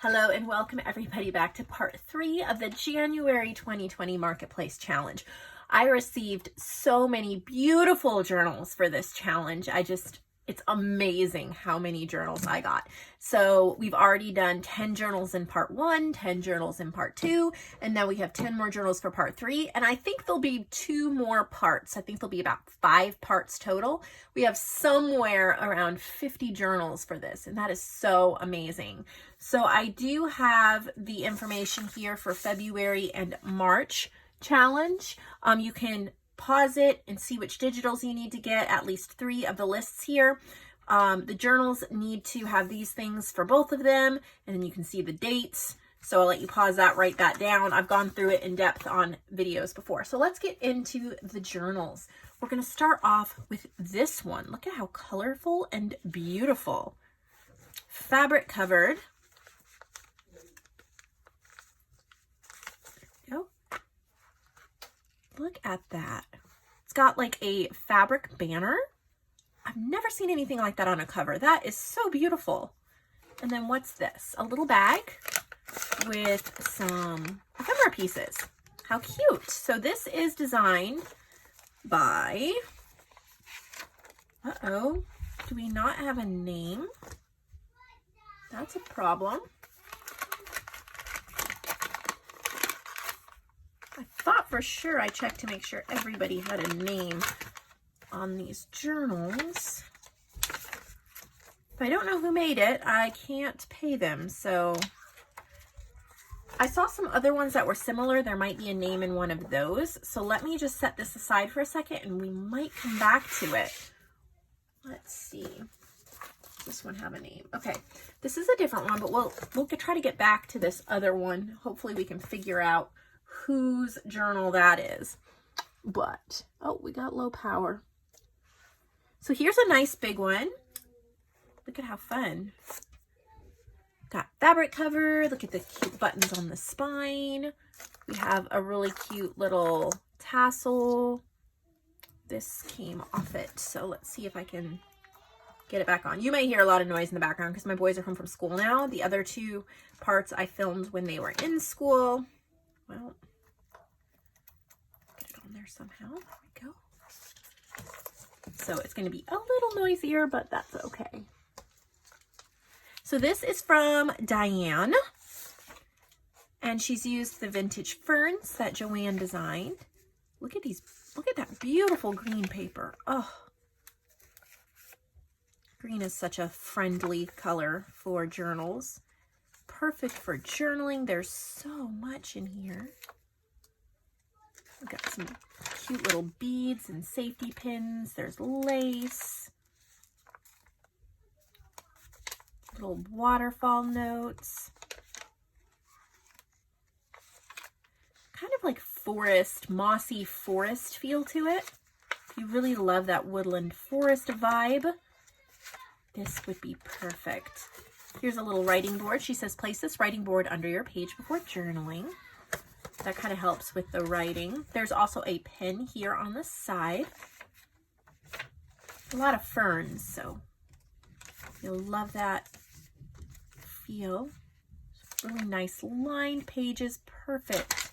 Hello and welcome everybody back to part 3 of the January 2020 Marketplace Challenge. I received so many beautiful journals for this challenge. It's amazing how many journals I got. So we've already done 10 journals in part 1, 10 journals in part 2, and now we have 10 more journals for part 3. And I think there'll be 2 more parts. I think there'll be about 5 parts total. We have somewhere around 50 journals for this, and that is so amazing. So I do have the information here for February and March challenge. You can pause it and see which digitals you need to get, at least 3 of the lists here. The journals need to have these things for both of them, and then you can see the dates. So I'll let you pause that, write that down. I've gone through it in depth on videos before. So let's get into the journals. We're going to start off with this one. Look at how colorful and beautiful. Fabric covered. Look at that. It's got like a fabric banner. I've never seen anything like that on a cover. That is so beautiful. And then what's this? A little bag with some ephemera pieces. How cute. So this is designed by, do we not have a name? That's a problem. I thought for sure I checked to make sure everybody had a name on these journals. If I don't know who made it, I can't pay them. So I saw some other ones that were similar. There might be a name in one of those. So let me just set this aside for a second and we might come back to it. Let's see. Does this one have a name? Okay, this is a different one, but we'll try to get back to this other one. Hopefully we can figure out whose journal that is. But oh, we got low power. So here's a nice big one. Look at how fun. Got fabric cover. Look at the cute buttons on the spine. We have a really cute little tassel. This came off it, so let's see if I can get it back on. You may hear a lot of noise in the background because my boys are home from school now. The other 2 parts I filmed when they were in school. Well, get it on there somehow. There we go. So it's going to be a little noisier, but that's okay. So this is from Diane, and she's used the vintage ferns that JoAnn designed. Look at these. Look at that beautiful green paper. Oh, green is such a friendly color for journals. Perfect for journaling. There's so much in here. We've got some cute little beads and safety pins. There's lace. Little waterfall notes. Kind of like forest, mossy forest feel to it. If you really love that woodland forest vibe, this would be perfect. Here's a little writing board. She says, place this writing board under your page before journaling. That kind of helps with the writing. There's also a pen here on the side. A lot of ferns, so you'll love that feel. Really nice lined pages, perfect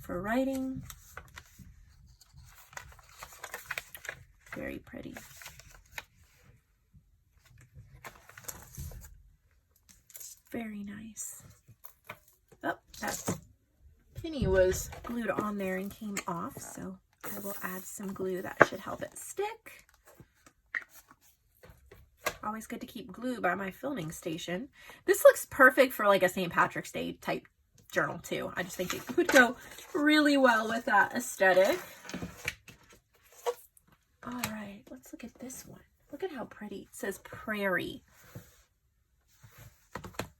for writing. Very pretty. Very nice. Oh, that penny was glued on there and came off, so I will add some glue. That should help it stick. Always good to keep glue by my filming station. This looks perfect for like a St. Patrick's Day type journal too. I just think it would go really well with that aesthetic. All right, let's look at this one. Look at how pretty. It says Prairie.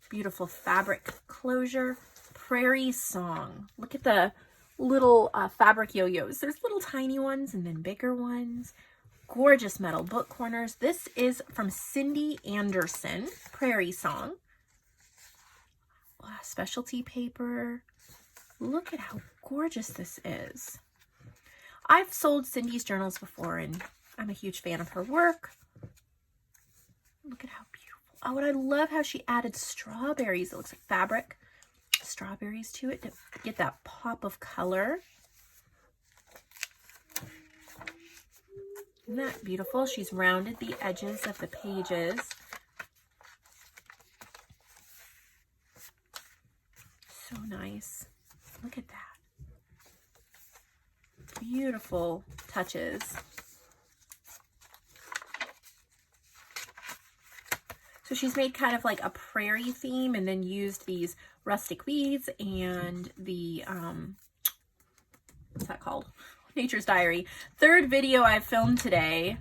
Beautiful fabric closure. Prairie Song. Look at the little fabric yo-yos. There's little tiny ones and then bigger ones. Gorgeous metal book corners. This is from Cindy Anderson. Prairie Song. Wow, specialty paper. Look at how gorgeous this is. I've sold Cindy's journals before and I'm a huge fan of her work. Look at how beautiful. Oh, and I love how she added strawberries. It looks like fabric strawberries to it to get that pop of color. Isn't that beautiful? She's rounded the edges of the pages. So nice. Look at that. Beautiful touches. So she's made kind of like a prairie theme and then used these rustic weeds and the, what's that called? Nature's Diary. Third video I filmed today.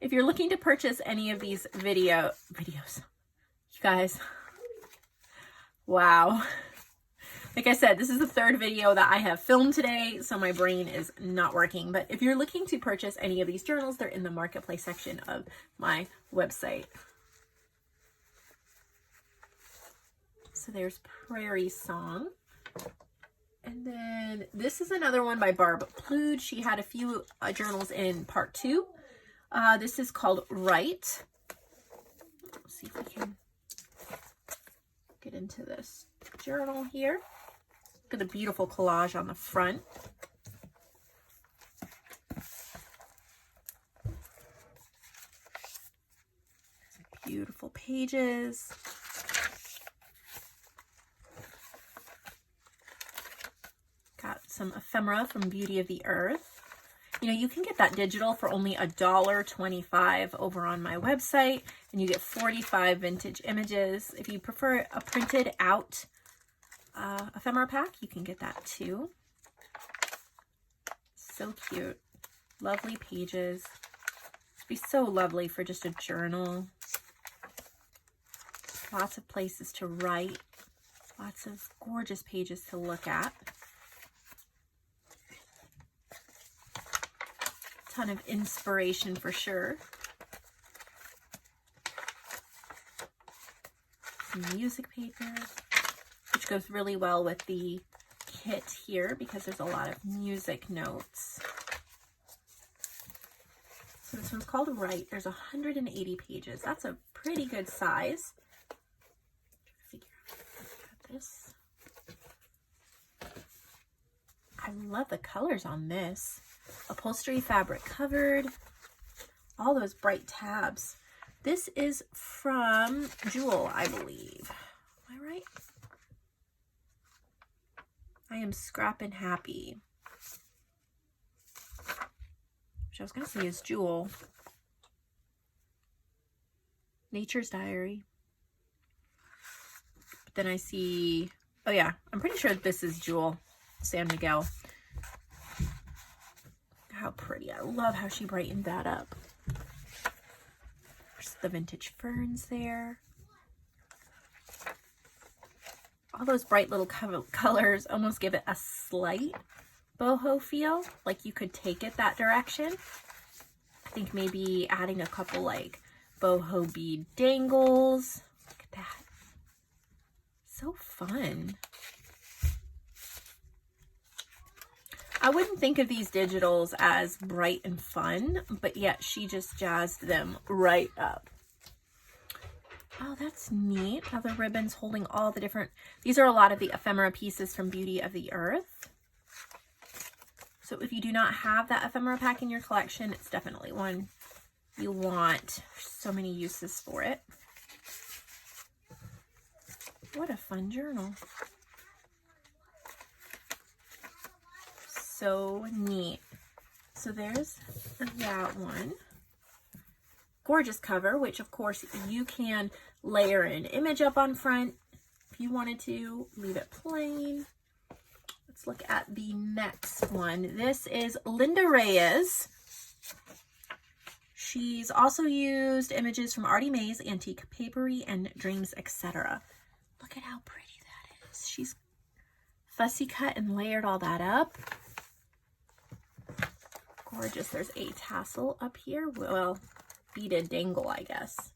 If you're looking to purchase any of these videos, you guys, wow. Like I said, this is the third video that I have filmed today, so my brain is not working. But if you're looking to purchase any of these journals, they're in the marketplace section of my website. So there's Prairie Song. And then this is another one by Barb Plude. She had a few journals in part 2. This is called Right. Let's see if we can get into this journal here. Look at the beautiful collage on the front. Beautiful pages. Got some ephemera from Beauty of the Earth. You know, you can get that digital for only $1.25 over on my website, and you get 45 vintage images. If you prefer a printed out ephemera pack, you can get that too. So cute. Lovely pages. It'd be so lovely for just a journal. Lots of places to write. Lots of gorgeous pages to look at. Ton of inspiration for sure. Some music paper, which goes really well with the kit here because there's a lot of music notes. So this one's called Right. There's 180 pages. That's a pretty good size. Figure out this. I love the colors on this. Upholstery fabric covered. All those bright tabs. This is from Jewel, I believe. Am I right? I Am Scrappin' Happy. Which I was going to say is Jewel. Nature's Diary. But then I see, oh yeah, I'm pretty sure this is Jewel. San Miguel. How pretty. I love how she brightened that up. There's the vintage ferns there. All those bright little colors almost give it a slight boho feel, like you could take it that direction. I think maybe adding a couple like boho bead dangles. Look at that. So fun. I wouldn't think of these digitals as bright and fun, but yet she just jazzed them right up. Oh, that's neat how the ribbon's holding all the different, these are a lot of the ephemera pieces from Beauty of the Earth. So if you do not have that ephemera pack in your collection, it's definitely one you want. There's so many uses for it. What a fun journal. So neat. So there's that one. Gorgeous cover, which of course you can layer an image up on front if you wanted to. Leave it plain. Let's look at the next one. This is Linda Reyes. She's also used images from Artie Mae's Antique Paperie and Dreams, etc. Look at how pretty that is. She's fussy cut and layered all that up. Gorgeous. There's a tassel up here. Well, beaded dangle, I guess.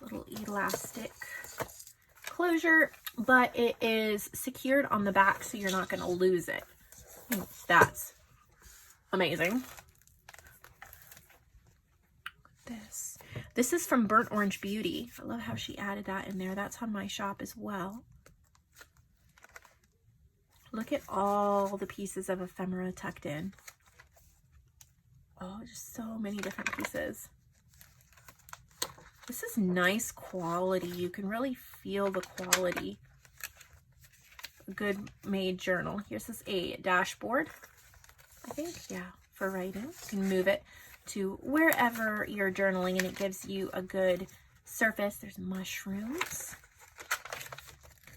Little elastic closure, but it is secured on the back, so you're not going to lose it. That's amazing. This. This is from Burnt Orange Beauty. I love how she added that in there. That's on my shop as well. Look at all the pieces of ephemera tucked in. Oh, just so many different pieces. This is nice quality. You can really feel the quality. A good made journal. Here's this a dashboard, I think, yeah, for writing. You can move it to wherever you're journaling and it gives you a good surface. There's mushrooms.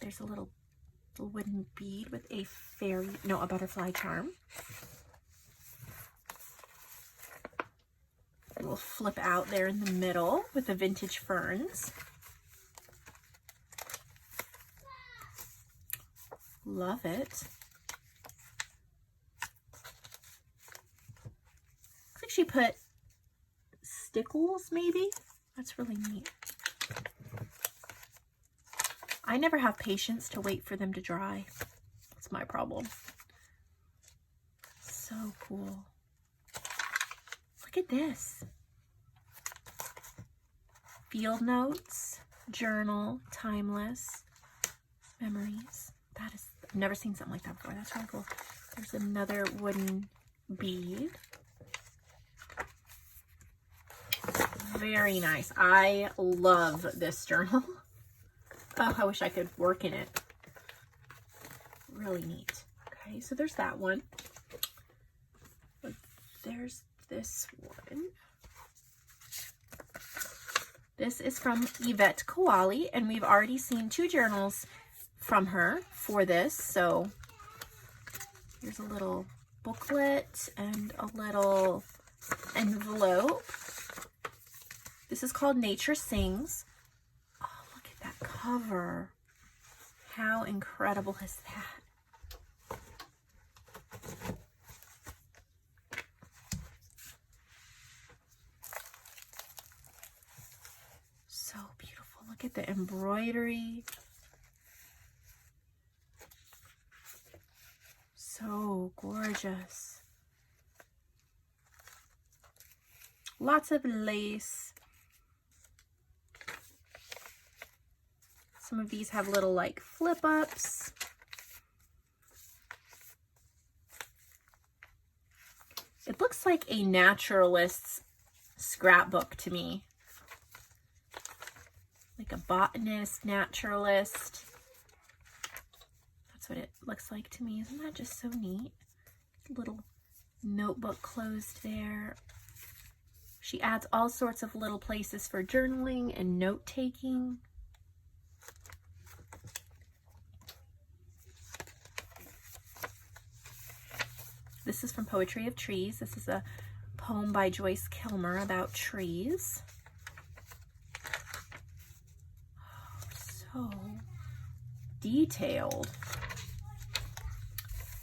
There's a little wooden bead with a a butterfly charm. It will flip out there in the middle with the vintage ferns. Love it. Looks like she put stickles, maybe? That's really neat. I never have patience to wait for them to dry. That's my problem. So cool. Look at this. Field notes, journal, timeless, memories. That is, I've never seen something like that before. That's really cool. There's another wooden bead. Very nice. I love this journal. Oh, I wish I could work in it. Really neat. Okay, so there's that one. There's this one. This is from Yvette Qawalli, and we've already seen 2 journals from her for this. So here's a little booklet and a little envelope. This is called Nature Sings. Oh, look at that cover. How incredible is that? So beautiful. Look at the embroidery. So gorgeous. Lots of lace. Some of these have little like flip ups. It looks like a naturalist's scrapbook to me. Like a botanist, naturalist. That's what it looks like to me. Isn't that just so neat? Little notebook closed there. She adds all sorts of little places for journaling and note-taking. This is from Poetry of Trees. This is a poem by Joyce Kilmer about trees. Oh, so detailed.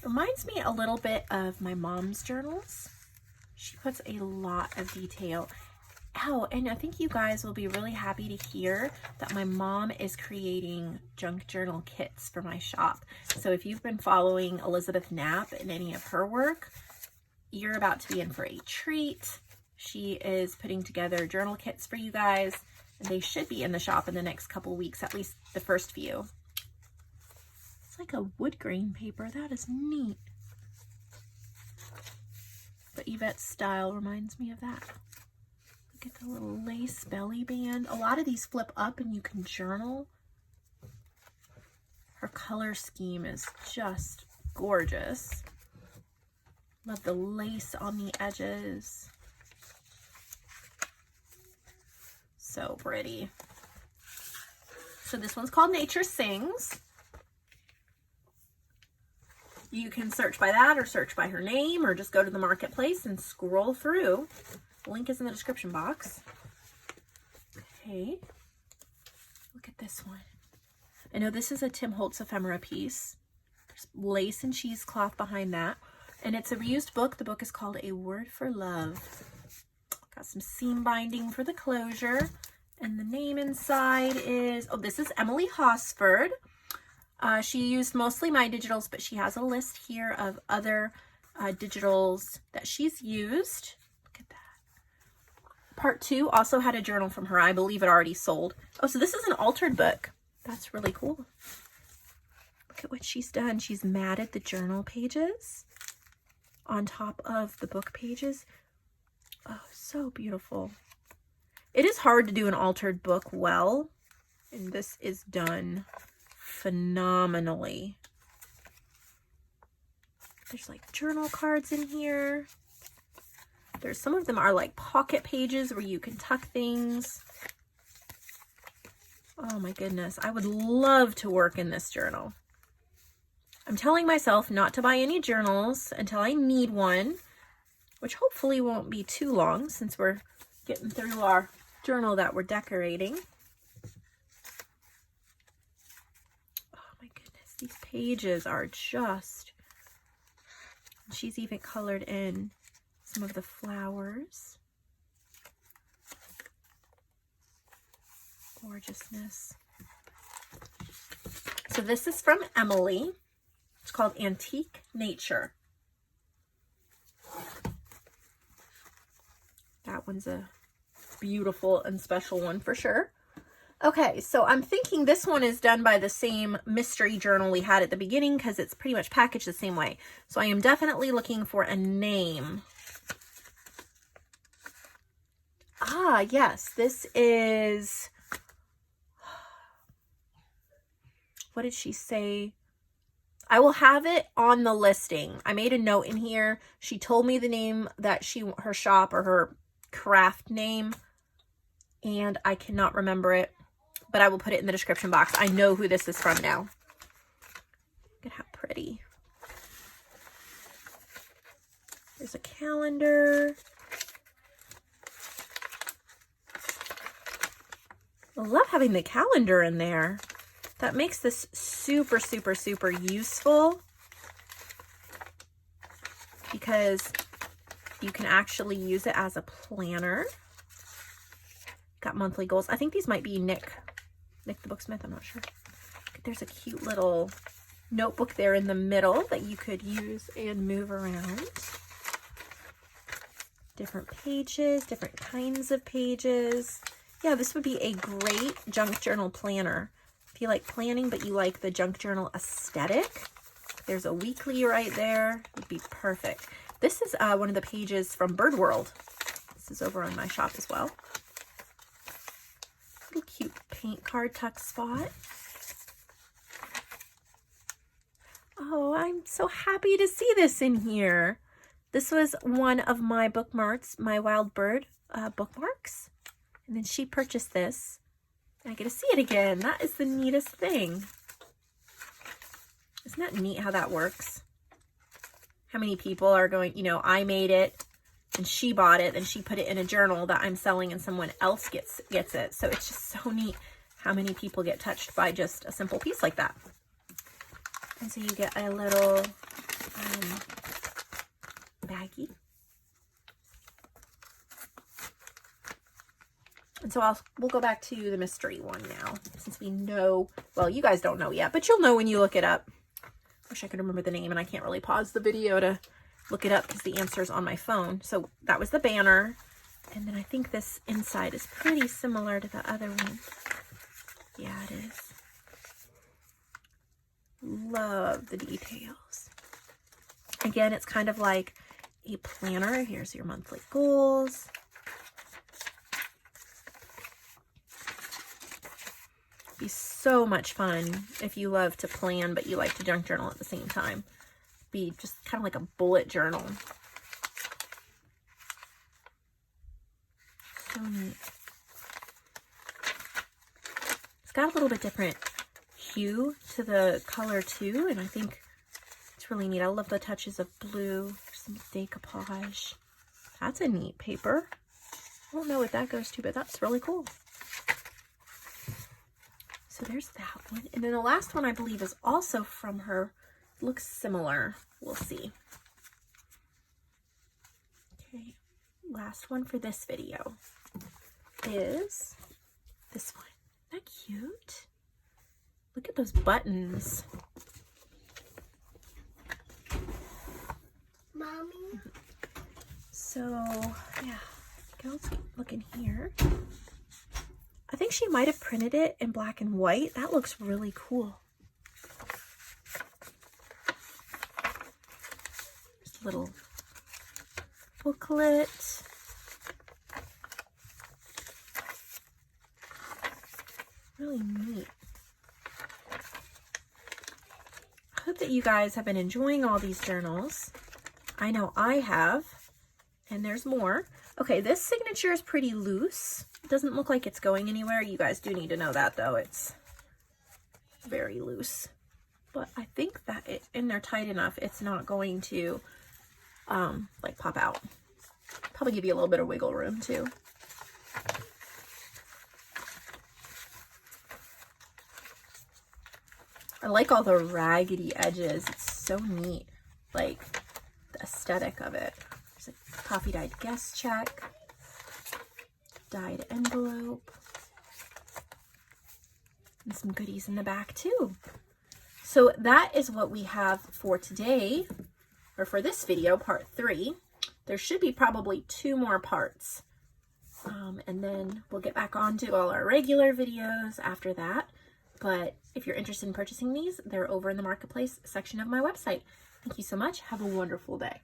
Reminds me a little bit of my mom's journals. She puts a lot of detail. Oh, and I think you guys will be really happy to hear that my mom is creating junk journal kits for my shop. So if you've been following Elizabeth Knapp in any of her work, you're about to be in for a treat. She is putting together journal kits for you guys, and they should be in the shop in the next couple weeks, at least the first few. It's like a wood grain paper. That is neat. But Yvette's style reminds me of that. Look at the little lace belly band. A lot of these flip up and you can journal. Her color scheme is just gorgeous. Love the lace on the edges. So pretty. So this one's called Nature Sings. You can search by that or search by her name or just go to the marketplace and scroll through. The link is in the description box. Okay. Look at this one. I know this is a Tim Holtz ephemera piece. There's lace and cheesecloth behind that. And it's a reused book. The book is called A Word for Love. Got some seam binding for the closure. And the name inside is, oh, this is Emily Hosford. She used mostly my digitals, but she has a list here of other digitals that she's used. Look at Part 2 also had a journal from her. I believe it already sold. Oh, so this is an altered book. That's really cool. Look at what she's done. She's matted the journal pages on top of the book pages. Oh, so beautiful. It is hard to do an altered book well, and this is done phenomenally. There's like journal cards in here. There's some of them are like pocket pages where you can tuck things. Oh my goodness, I would love to work in this journal. I'm telling myself not to buy any journals until I need one, which hopefully won't be too long since we're getting through our journal that we're decorating. Oh my goodness, these pages are just... She's even colored in some of the flowers. Gorgeousness. So this is from Emily. It's called Antique Nature. That one's a beautiful and special one for sure. Okay, so I'm thinking this one is done by the same mystery journal we had at the beginning because it's pretty much packaged the same way. So I am definitely looking for a name. Ah, yes, this is... What did she say? I will have it on the listing. I made a note in here. She told me the name that her shop or her craft name, and I cannot remember it, but I will put it in the description box. I know who this is from now. Look at how pretty. There's a calendar. I love having the calendar in there. That makes this super, super, super useful because you can actually use it as a planner. Got monthly goals. I think these might be Nick the Booksmith. I'm not sure. There's a cute little notebook there in the middle that you could use and move around. Different pages, different kinds of pages. Yeah, this would be a great junk journal planner. If you like planning, but you like the junk journal aesthetic, there's a weekly right there. Would be perfect. This is one of the pages from Bird World. This is over on my shop as well. Little cute paint card tuck spot. Oh, I'm so happy to see this in here. This was one of my bookmarks, my Wild Bird bookmarks. And then she purchased this. And I get to see it again. That is the neatest thing. Isn't that neat how that works? How many people are going, you know, I made it and she bought it and she put it in a journal that I'm selling and someone else gets it. So it's just so neat how many people get touched by just a simple piece like that. And so you get a little baggie. And so we'll go back to the mystery one now, since we know, well, you guys don't know yet, but you'll know when you look it up. Wish I could remember the name, and I can't really pause the video to look it up because the answer's on my phone. So that was the banner. And then I think this inside is pretty similar to the other one. Yeah, it is. Love the details. Again, it's kind of like a planner. Here's your monthly goals. Be so much fun if you love to plan but you like to junk journal at the same time. Be just kind of like a bullet journal. So neat. It's got a little bit different hue to the color too, and I think it's really neat. I love the touches of blue. Some decoupage. That's a neat paper. I don't know what that goes to, but that's really cool. So there's that one. And then the last one I believe is also from her. It looks similar. We'll see. Okay. Last one for this video is this one. Isn't that cute? Look at those buttons. Mommy? So, yeah. Okay, let's look in here. I think she might have printed it in black and white. That looks really cool. Just a little booklet. Really neat. I hope that you guys have been enjoying all these journals. I know I have, and there's more. Okay, this signature is pretty loose. It doesn't look like it's going anywhere. You guys do need to know that though. It's very loose. But I think that and they're tight enough, it's not going to like pop out. Probably give you a little bit of wiggle room too. I like all the raggedy edges. It's so neat. Like the aesthetic of it. There's a coffee dyed guest check. Dyed envelope. And some goodies in the back too. So that is what we have for today, or for this video, part 3. There should be probably 2 more parts. And then we'll get back on to all our regular videos after that. But if you're interested in purchasing these, they're over in the marketplace section of my website. Thank you so much. Have a wonderful day.